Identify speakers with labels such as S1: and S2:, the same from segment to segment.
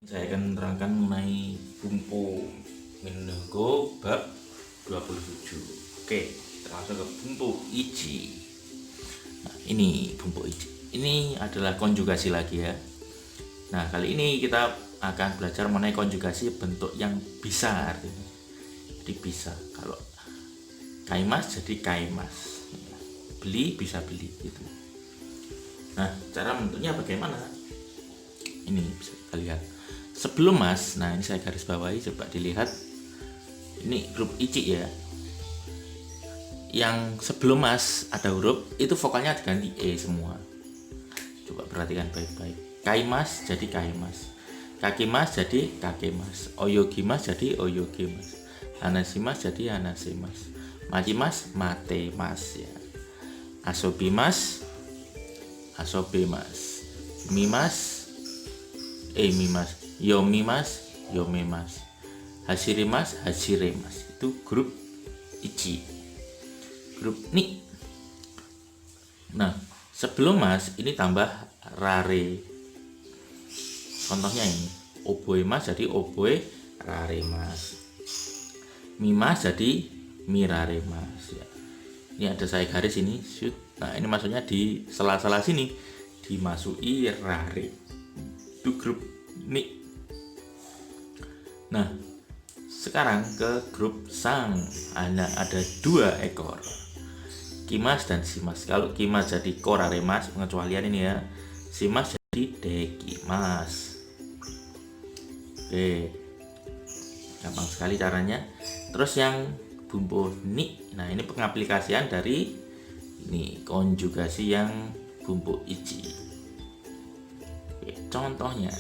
S1: Saya akan menerangkan mengenai bumbu Mindogo bab 27. Oke, kita langsung ke bumbu ichi. Nah, ini bumbu ichi. Ini adalah konjugasi lagi ya. Nah, kali ini kita akan belajar mengenai konjugasi bentuk yang bisa artinya. Jadi bisa. Kalau kaimas jadi kaimas. Beli bisa beli gitu. Nah, cara bentuknya bagaimana? Ini bisa kita lihat. Sebelum mas, nah ini saya garis bawahi, coba dilihat. Ini huruf ichi ya. Yang sebelum mas ada huruf itu vokalnya diganti e semua. Coba perhatikan baik-baik. Kaimas jadi kaimas, kakimas jadi kakemas, oyogimas jadi oyogimas, hanasimas jadi hanasimas, majimas matemas ya, asobimas asobemas, mimas mimas, yomimas yomemas, hashirimas hashiremas. Itu grup ichi. Grup ni. Nah, sebelum mas ini tambah rare. Contohnya ini, oboe mas jadi oboe rare mas, mimas jadi mirare mas ya. Ini ada saya garis ini shoot. Nah, ini maksudnya di sela-sela sini dimasuki rare. Itu grup ni. Nah, sekarang ke grup sang. Ada 2 ekor, kimas dan simas. Kalau kimas jadi koraremas, pengecualian ini ya. Simas jadi dekimas. Oke, gampang sekali caranya. Terus yang bumbu ni, nah ini pengaplikasian dari ini konjugasi yang bumbu ichi. Oke, contohnya.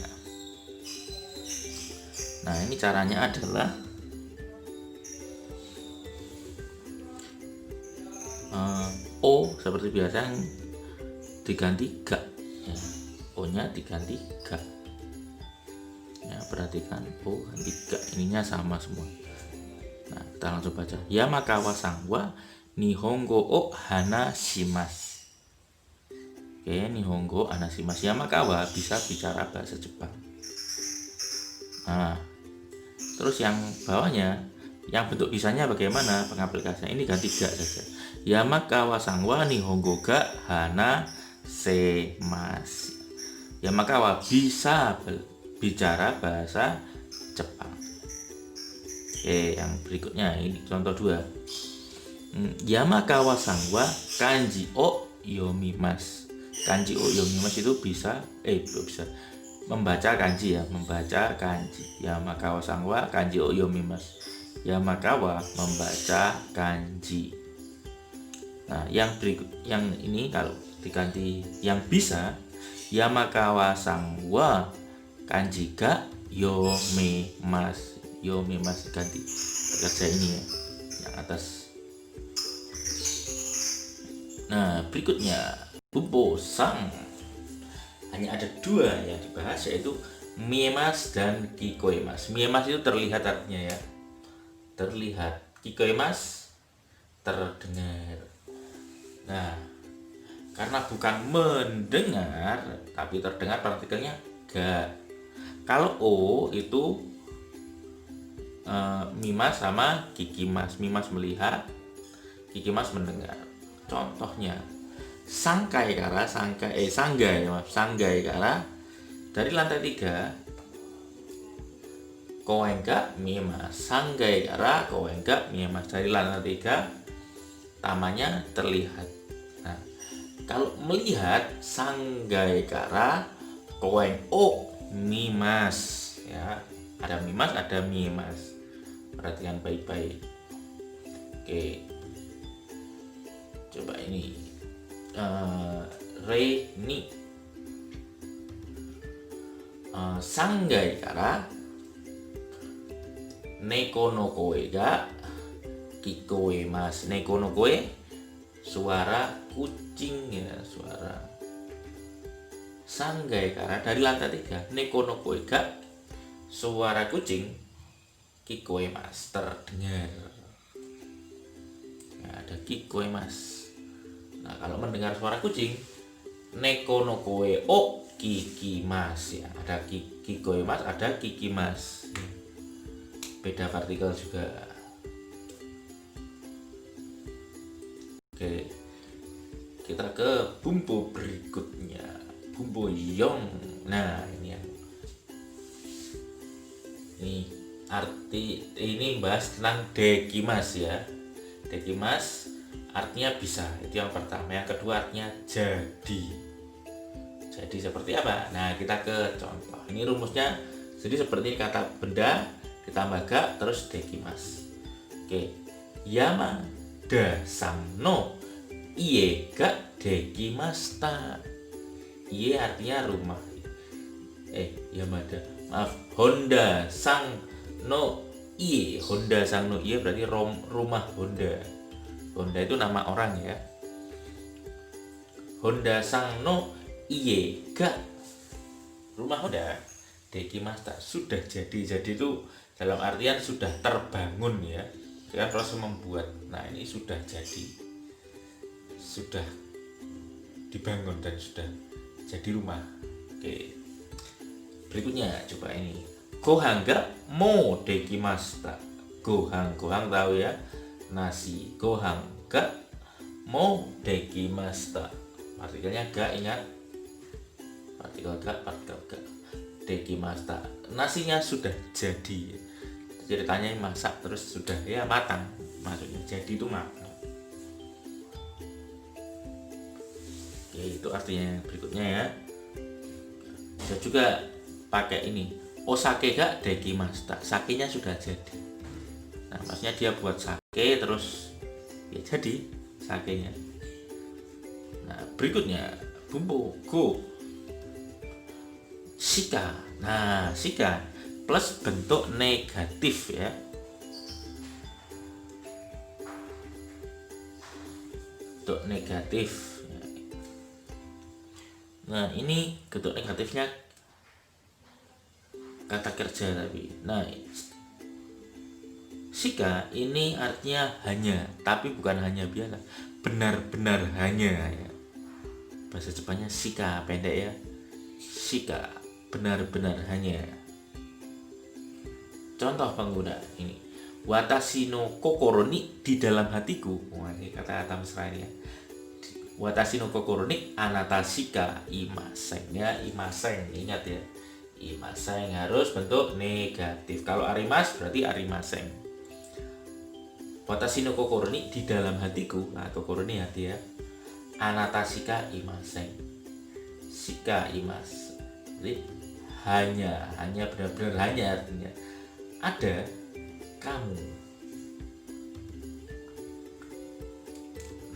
S1: Nah, ini caranya adalah O seperti biasa yang diganti ga ya. O nya diganti ga ya, perhatikan O ganti ga, ininya sama semua. Nah, kita langsung baca. Yamakawa sangwa nihongo o hanashimasu. Oke, nihongo hanashimasu. Yamakawa bisa bicara bahasa Jepang. Nah, terus yang bawahnya, yang bentuk bisanya bagaimana pengaplikasinya? Ini ganti ga saja. Yamakawa sangwa nihongo ga hana semasu. Yamakawa bisa bicara bahasa Jepang. Oke, yang berikutnya ini contoh 2. Yamakawa sangwa kanji o yomimasu. Kanji o yomimasu itu bisa bisa membaca kanji ya, membaca kanji. Yamakawa sangwa kanji o yomimasu. Yamakawa membaca kanji. Nah, yang berikut, yang ini kalau diganti yang bisa, Yamakawa sangwa kanji ga yomimasu. Yomimasu ganti kerja ini ya, yang atas. Nah, berikutnya bumbu sang. Hanya ada 2 yang dibahas, yaitu miemas dan kikoemas. Miemas itu terlihat artinya ya, terlihat. Kikoemas terdengar. Nah, karena bukan mendengar tapi terdengar, partikelnya ga. Kalau O itu mimas sama kikimas. Mimas melihat, kikimas mendengar. Contohnya sanggai kara dari lantai 3 koenga mimas. Sanggai kara koenga mimas, dari lantai 3 tamanya terlihat. Nah, kalau melihat sanggai kara koeng o mimas ya, ada mimas ada mimas. Perhatikan baik-baik. Oke, coba ini re ni. Sanggai kara neko no koe ga kikoemas. Neko no koe suara kucing ya, suara. Sanggai kara dari lantai 3, neko no koe ga suara kucing, kikoemas terdengar. Nah, ada kikoemas. Nah, kalau mendengar suara kucing, neko no koe o kikimas ya. Ada kikoimas, ada kikimas. Beda partikel juga. Oke, kita ke bumbu berikutnya, bumbu yong. Nah, ini bahas tentang dekimas ya. Dekimas artinya bisa, itu yang pertama. Yang kedua artinya jadi. Jadi seperti apa? Nah, kita ke contoh. Ini rumusnya jadi seperti kata benda ditambah ga terus dekimas. Oke. Yamada san no ie ga dekimashita. Ie artinya rumah. Yamada. Maaf, Honda sang no ie. Honda sang no ie berarti rumah Honda. Honda itu nama orang ya. Honda sang no ie ga rumah Honda dekimashita sudah jadi. Jadi itu dalam artian sudah terbangun ya. Kan proses membuat. Nah, ini sudah jadi. Sudah dibangun dan sudah jadi rumah. Oke. Berikutnya coba ini. Gohan ga mo dekimashita. Gohan tahu ya, nasi. Gohan ga mo dekimashita. Partikelnya ga, ingat. Partikel ga. Dekimashita. Nasinya sudah jadi. Ceritanya masak terus sudah ya matang. Maksudnya jadi itu matang. Oke, itu artinya berikutnya ya. Bisa juga pakai ini, osake ga dekimashita. Sakenya sudah jadi. Nah, maksudnya dia buat sake terus ya jadi sakenya. Nah, berikutnya bumbu go shika. Nah, shika plus bentuk negatif ya. Bentuk negatif. Nah, ini bentuk negatifnya kata kerja tapi. Nah, shika ini artinya hanya, tapi bukan hanya biasa, benar-benar hanya ya. Bahasa Jepangnya shika, pendek ya. Shika, benar-benar hanya. Contoh pengguna ini. Watashi no kokoro ni, di dalam hatiku. Wah, ini kata-kata mesra ini ya. Watashi no kokoro ni anata shika imasen ya. Imasen, ingat ya. Imasen harus bentuk negatif. Kalau arimas berarti arimasen. Watashi no kokoro ni, di dalam hatiku. Nah, kokoro ni hati ya. Anata shika imasen. Shika imas. Jadi hanya benar-benar hanya artinya ada kamu.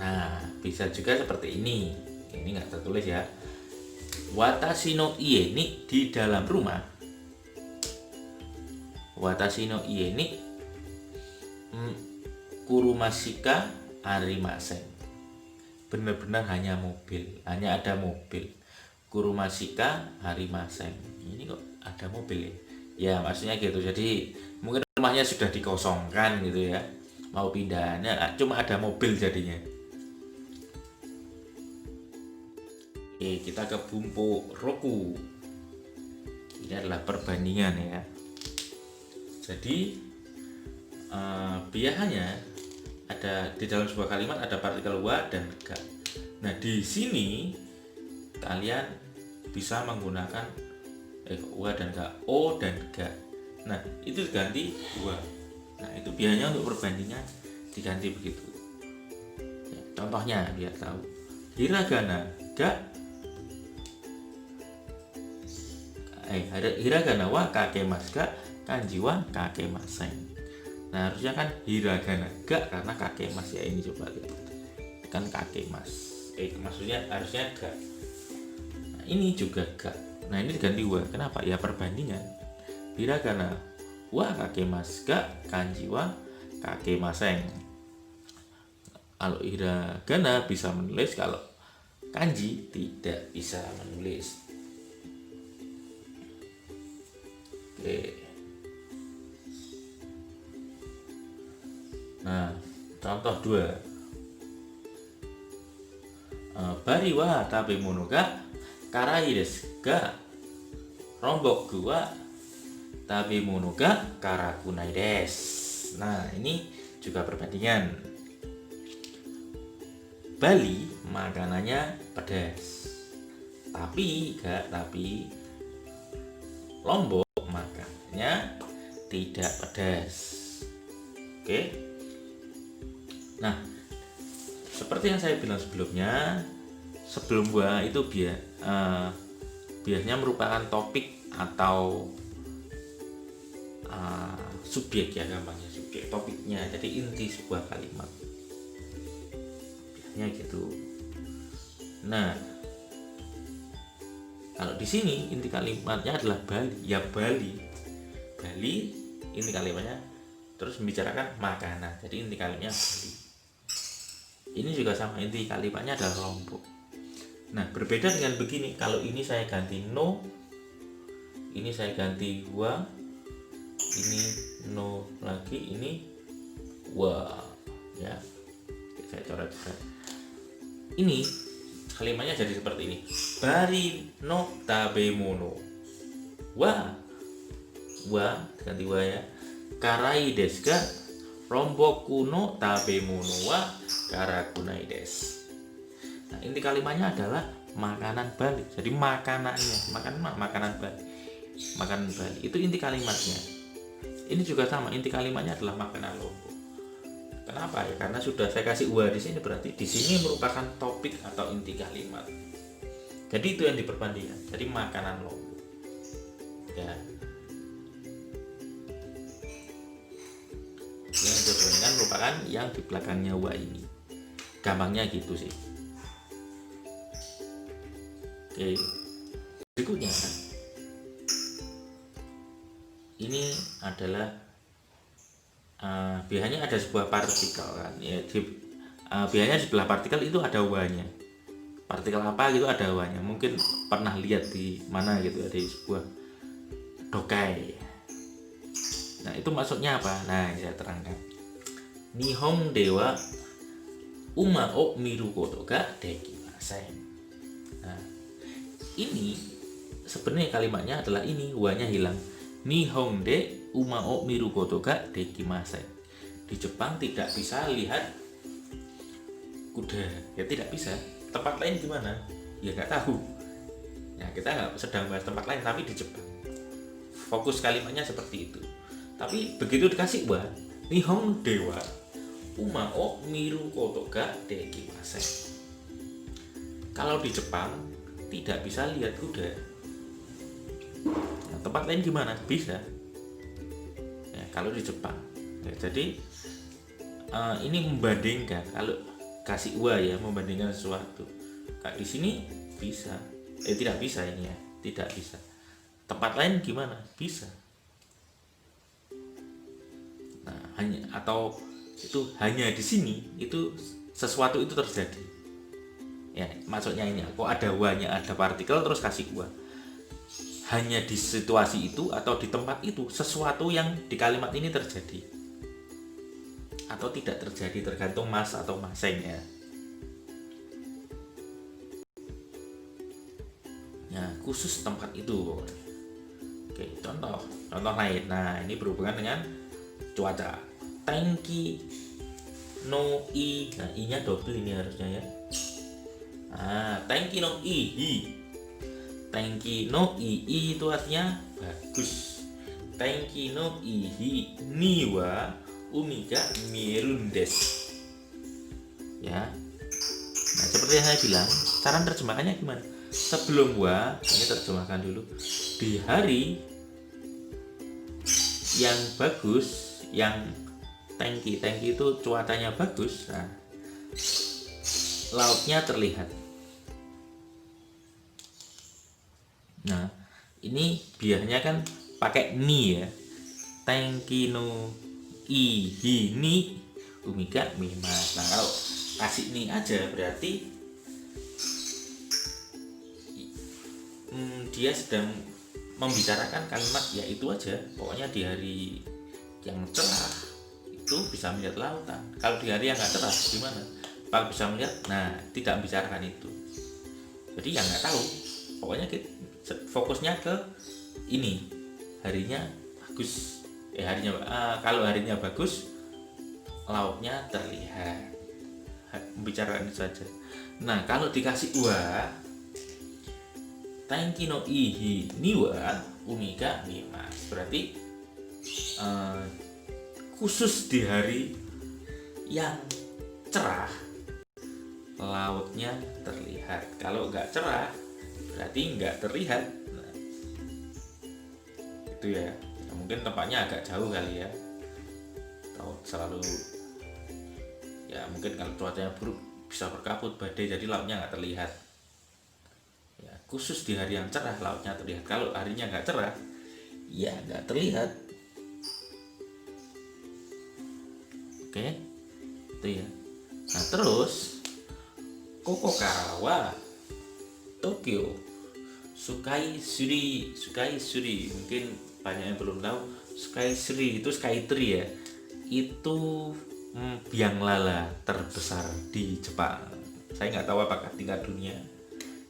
S1: Nah, bisa juga seperti ini. Ini nggak tertulis ya. Watashi no ie ni, di dalam rumah. Watashi no ie ni kurumashika arimasen. Benar-benar hanya mobil, hanya ada mobil. Kurumashika arimasen. Ini kok ada mobil ya? Ya, maksudnya gitu. Jadi mungkin rumahnya sudah dikosongkan gitu ya. Mau pindahnya cuma ada mobil jadinya. Oke, kita ke bumbu roku. Ini adalah perbandingan ya. Jadi biasanya ada di dalam sebuah kalimat ada partikel wa dan ga. Nah, di sini kalian bisa menggunakan wa dan ga, o dan ga. Nah, itu diganti wa. Nah, itu biasanya untuk perbandingan diganti begitu ya, contohnya biar tahu. Hiragana ga hiragana wa kakemasu ga, kanji wa kakemasen. Nah, harusnya kan hiragana ga karena kakemasu ya. Ini coba lihat kan kakemasu, maksudnya harusnya ga. Nah, ini juga ga. Nah, ini diganti wa. Kenapa? Ya perbandingan. Hiragana wa kakemasu ga, kanji wa kakemasen. Kalau hiragana bisa menulis, kalau kanji tidak bisa menulis. Oke. Nah, contoh 2. Bari wa tabemono ga karai desu. ga rombok gua tabemono ga karakunai desu. Nah, ini juga perbandingan. Bali makanannya pedas. Tapi Lombok makanannya tidak pedas. Oke. Nah, seperti yang saya bilang sebelumnya, sebelum gua itu biasanya merupakan topik atau subjek ya, gampangnya subjek topiknya, jadi inti sebuah kalimat biasanya gitu. Nah, kalau di sini inti kalimatnya adalah Bali, ya Bali inti kalimatnya, terus membicarakan makanan, jadi inti kalimatnya Bali. Ini juga sama, inti kalimatnya adalah Lombok. Nah, berbeda dengan begini, kalau ini saya ganti no, ini saya ganti wa, ini no lagi, ini wa, ya. Saya coret-coret. Ini kalimatnya jadi seperti ini. Bari no tabemono. Wa ganti wa ya. Karai desu ga romboku no tabemono wa karakunai desu. Nah, inti kalimatnya adalah makanan Bali. Jadi makanannya, makanan Bali. Makanan Bali itu inti kalimatnya. Ini juga sama, inti kalimatnya adalah makanan Lombok. Kenapa ya? Karena sudah saya kasih wa di sini, berarti di sini merupakan topik atau inti kalimat. Jadi itu yang diperbandingkan. Jadi makanan Lombok. Ya. Yang diperbandingkan merupakan yang di belakangnya wa ini. Gampangnya gitu sih. Oke. Berikutnya, ini adalah biasanya ada sebuah partikel kan ya, biasanya sebelah partikel itu ada wa-nya. Partikel apa gitu ada wa-nya. Mungkin pernah lihat di mana gitu, ada sebuah dokai. Nah, itu maksudnya apa? Nah, saya terangkan. Nihon dewa uma o miru koto ga dekimasen. Nah, ini sebenarnya kalimatnya adalah ini, wa-nya hilang. Nihon de uma o miru koto ga dekimasen. Di Jepang tidak bisa lihat kuda, ya tidak bisa. Tempat lain gimana? Ya nggak tahu. Ya, kita nggak sedang bahas tempat lain, tapi di Jepang fokus kalimatnya seperti itu. Tapi begitu dikasih wa, Nihon dewa uma o miru koto ga dekimasen. Kalau di Jepang tidak bisa lihat kuda. Nah, tempat lain gimana? Bisa. Ya, kalau di Jepang. Ya, jadi ini membandingkan, kalau kasih wa ya, membandingkan sesuatu. Kayak di sini bisa. Tidak bisa ini ya, tidak bisa. Tempat lain gimana? Bisa. Nah, hanya di sini itu sesuatu itu terjadi. Ya, maksudnya ini, kok ada wa-nya, ada partikel terus kasih wa. Hanya di situasi itu atau di tempat itu sesuatu yang di kalimat ini terjadi atau tidak terjadi, tergantung mas atau masengnya. Nah, khusus tempat itu. Oke, contoh lain. Nah, ini berhubungan dengan cuaca. Tenki no i. Nah, i-nya double ini harusnya ya. Tenki no i. Tenki no ii itu artinya bagus. Tenki no ii ni wa umi ga mirun desu. Ya. Nah, seperti yang saya bilang, cara terjemahkannya gimana? Sebelum wa, ini terjemahkan dulu. Di hari yang bagus, yang tenki itu cuacanya bagus. Nah, lautnya terlihat. Nah, ini biasanya kan pakai ni ya. Tenki no i hi ni umiga mimas. Nah, kalau kasih ni aja berarti dia sedang membicarakan kalimat ya itu aja. Pokoknya di hari yang cerah itu bisa melihat lautan. Kalau di hari yang nggak cerah gimana? Kalau bisa melihat, nah tidak membicarakan itu. Jadi yang nggak tahu. Pokoknya fokusnya ke ini, harinya bagus. Kalau harinya bagus, lautnya terlihat. Membicarakan itu saja. Nah, kalau dikasih wa, Tainki no ihi ni wa umiga mimas. Berarti khusus di hari yang cerah, lautnya terlihat. Kalau nggak cerah, berarti nggak terlihat. Nah, itu ya. Mungkin tempatnya agak jauh kali ya. Tahu selalu ya, mungkin kalau cuacanya buruk bisa berkabut badai, jadi lautnya nggak terlihat ya. Khusus di hari yang cerah lautnya terlihat. Kalau harinya nggak cerah, ya nggak terlihat. Oke, itu ya. Nah terus Kokokarawa Tokyo Sukai Suri, mungkin banyak yang belum tahu. Sukai Suri itu Sky Tree ya, itu biang lala terbesar di Jepang. Saya nggak tahu apakah tingkat dunia,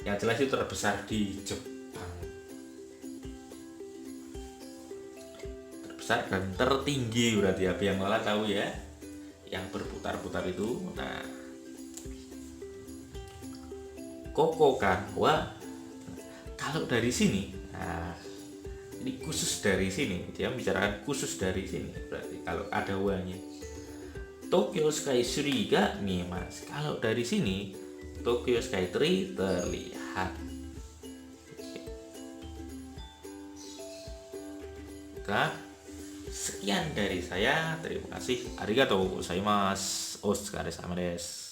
S1: yang jelas itu terbesar di Jepang, terbesar dan tertinggi. Berarti ya biang lala tahu ya, yang berputar-putar itu. Nah, Kokokarawa kalau dari sini, nah ini khusus dari sini, dia membicarakan khusus dari sini. Berarti kalau ada wanya, Tokyo Sky Tree ga mimas. Kalau dari sini Tokyo Sky Tree terlihat. Nah, sekian dari saya. Terima kasih. Arigatou gozaimasu. Otsukare sama desu.